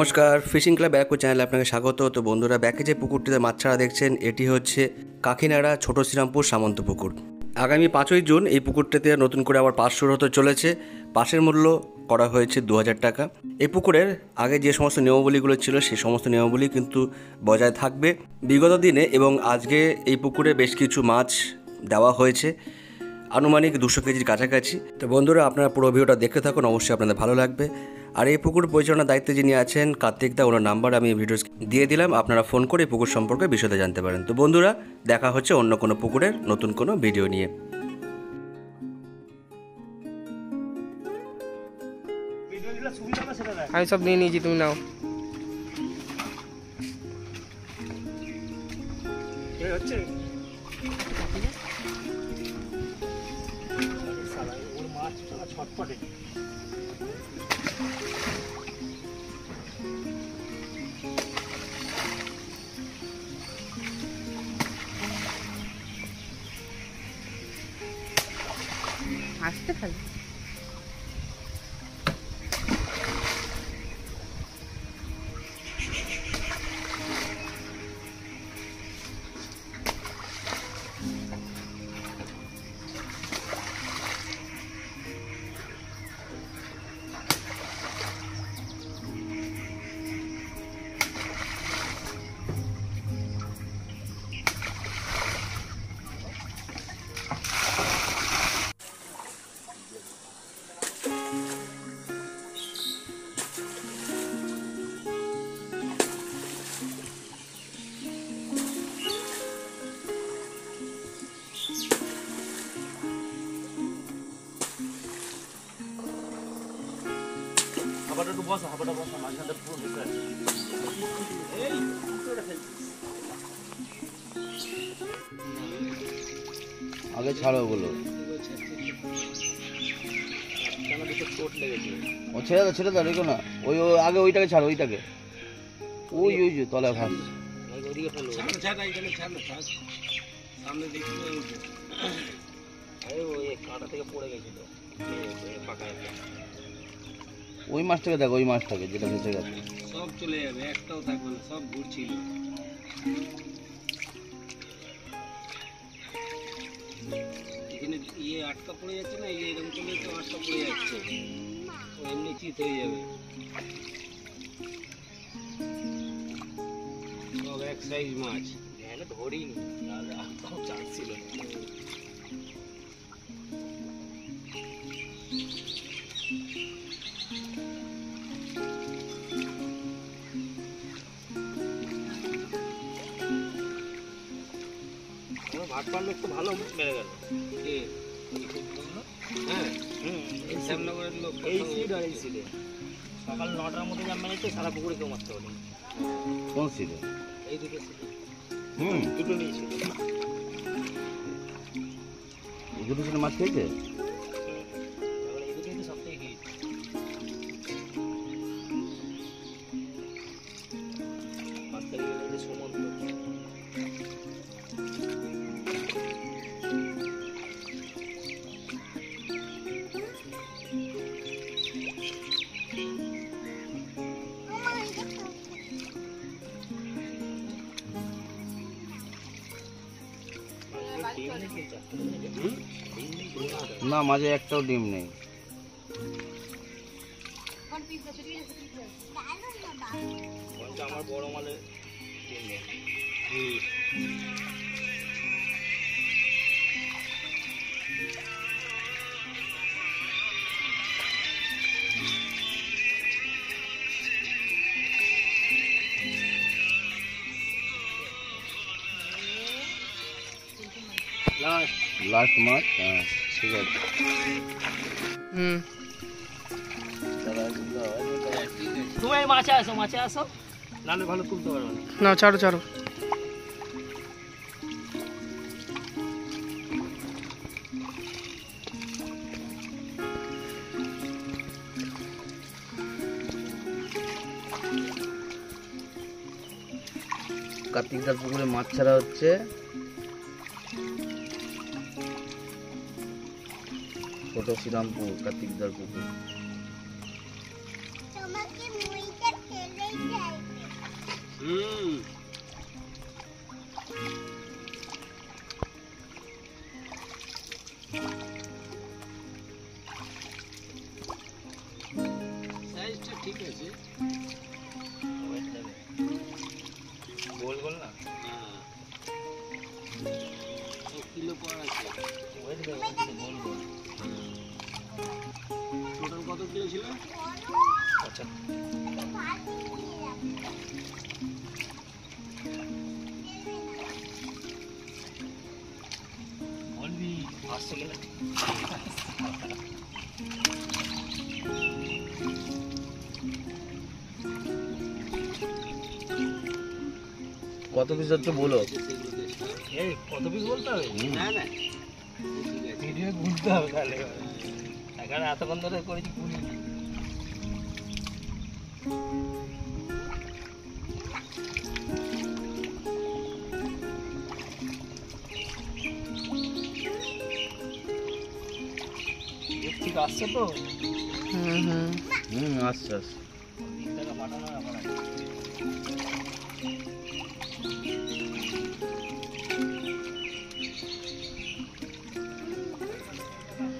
নমস্কার, fishing club Barrackpore চ্যানেলে আপনাকে স্বাগত। তো বন্ধুরা, ব্যাকে যে পুকুরটিতে মাছ ছাড়া দেখছেন, এটি হচ্ছে কাকিনাড়া ছোট শ্রীরামপুর সামন্ত পুকুর। আগামী 5ই জুন এই পুকুরটিতে নতুন করে আবার পাস শুরু হতে চলেছে। পাসের মূল্য করা হয়েছে 2000 টাকা। এই পুকুরের আগে যে সমস্ত নিয়মাবলীগুলো ছিল সেই সমস্ত নিয়মাবলী কিন্তু বজায় থাকবে বিগত দিনে, এবং আজকে এই পুকুরে বেশ কিছু মাছ দেওয়া হয়েছে, আনুমানিক 200 কেজির কাছাকাছি। তো বন্ধুরা, আপনারা পুরো ভিডিওটা দেখতে থাকুন, অবশ্যই আপনাদের ভালো লাগবে। আর এই পুকুর পরিচালনার দায়িত্বে যিনি আছেন কার্তিক দা, ওনার নাম্বার আমি ভিডিও দিয়ে দিলাম, আপনারা ফোন করে পুকুর সম্পর্কে বিশদে জানতে পারেন। তো বন্ধুরা, দেখা হচ্ছে অন্য কোনো পুকুরের নতুন কোনো ভিডিও নিয়ে। আমি সব নিয়ে নিয়েছি, তুমি নাও। ছটপটে আসতে খালি হাবাটা একটু বসা, হাবাটা বসা, মাঝখানটা পুরো ঢুকে আছে। এই আগে ছাড়ো ওগুলো, চোট লেগেছে। ও ছেড়ে দাও রেখো না। ওই আগে ওইটাকে ছাড়ো, ওইটাকে ওই ওই যে তলায় ভাস। ওদিকে ফেলো, সামনে দেখি। আরে ওই কাঁটা থেকে পড়ে গেছিল পাকায়। ওই মাছটাকে দেখো, ওই মাছটাকে যেটা ভেসে গেছে। সব চলে যাবে, একটাও থাকবে না, সব ঘুরছিল। এখানে ইয়ে আটকা পড়ে যাচ্ছে না, এই এরকম করলে তো আটকা পড়ে যাচ্ছে, ও এমনি চিত হয়ে যাবে। সব এক সাইজ মাছ, ধ্যানে ধরিনি, তাহলে আটকাও চান্স ছিল না। ভাত পারলে একটু ভালো মেরে গেল। হ্যাঁ, এই শ্যামনগরের লোক এই সিড আর এই সিডে সকাল 9টার মধ্যে জাম মেরেছে, সারা পুকুরে কেউ মারতে পারেনি। কোন সিটে? এই দুটো সিডে দুটো নিয়েছিল। এই দুটো সিটে মাছ খেয়েছে। এই দুটোই তো সবথেকে খেয়েছে। মাছ থেকে গেলে সুমন্ত। না, মাঝে একটাও ডিম নেই। আমার বড় মালের লাস্ট মাছ। হ্যাঁ, ঠিক আছে। তুমি মাছে আসো, নাহলে ভালো তুলতে পারবে না। না, ছাড়ো ছাড়ো। কার্তিকদার পুকুরে মাছ ছাড়া হচ্ছে। ছোট শ্রীরামপুর কার্তিকদার পুকুর। হুম সাইজটা ঠিক আছে। গোল গোল না হ্যাঁ 1 কিলো পর আছে। ওয়েট গোল গোল টোটাল কত কিলো ছিল? আচ্ছা বলবি আসছে গেলে কত পিস হচ্ছে বলো? এই কত পিস বলতে হবে? না না ঠিক আছে। ভিডিও গুনতে হবে তাহলে। এখানে এতক্ষণ ধরে করেছি গুনি। ঠিক আসছে তো? আসছে আসছে। পাঠানো আমার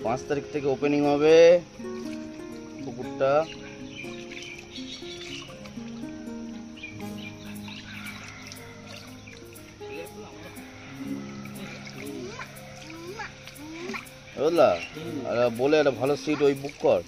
5 তারিখ থেকে ওপেনিং হবে পুকুরটা। বুঝলা? বলে একটা ভালো সিট ওই বুক কর।